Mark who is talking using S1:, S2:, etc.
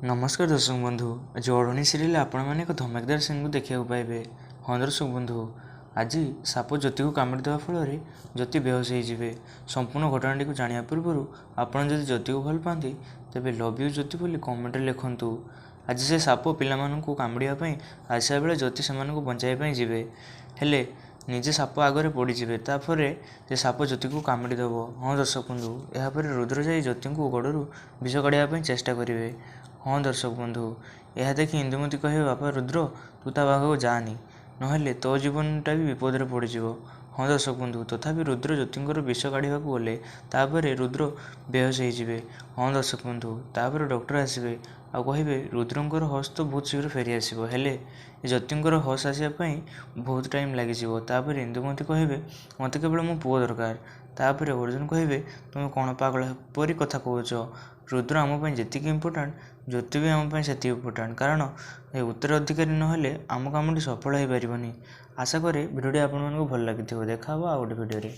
S1: नमस्कार दर्शक बंधु। आज ओढ़णी सीरियल आपण मैंने एक धमाकेदार सीन को देखा पाइबे। हाँ दर्शक बंधु, आज साप ज्योति को कामुड़ी देवा फल ज्योति बेहोश होइजिबे। संपूर्ण घटनाटी को जानिया पूर्व आपण जदि ज्योति को भल पाती तेबे लव यू ज्योति बोली कमेंट लिखंतु। आज से साप पिलामानंकु कामुड़िया आसा बेले ज्योति सेमानंकु बंचाइया जिबे, हेले निजे साप आगे पड़ीजे तापर से साप ज्योति को कामुड़ी देव। हाँ दर्शक बंधु, यापर रुद्र जाई ज्योति को गोड़ू विष काढ़ापी चेष्टा करेंगे। हाँ दर्शक बंधु, यह देखि इंदुमती कहे बापा रुद्र तू ता भाग जानी नहेले तो जीवनटा भी विपद में पड़ज। हाँ दर्शक बंधु, तथापि रुद्र ज्योतिर विष काढ़ा गले तापर रुद्र बेहोश होइजिबे। हाँ दर्शक बंधु, तापर डॉक्टर आसबे आ कहे रुद्रंकर हस तो बहुत शीघ्र फेरी आसो, हेले ज्योतिर हस आसापी बहुत टाइम लगे। इंदुमती कहे मत केवल मो पुओ दरकार। तापर अर्जुन कहे तुम कौन पागल परी कथा कौच, रुद्र आमपाई जी इम्पोर्टाट ज्योति भी आमपाई से इम्पोर्टाट, कारण ये उत्तराधिकारी नहेले आम कामटी सफल हो पारबनी। आशा करे भिडियोटी आपको भल लगी। देखा आ गोटे भिडियो।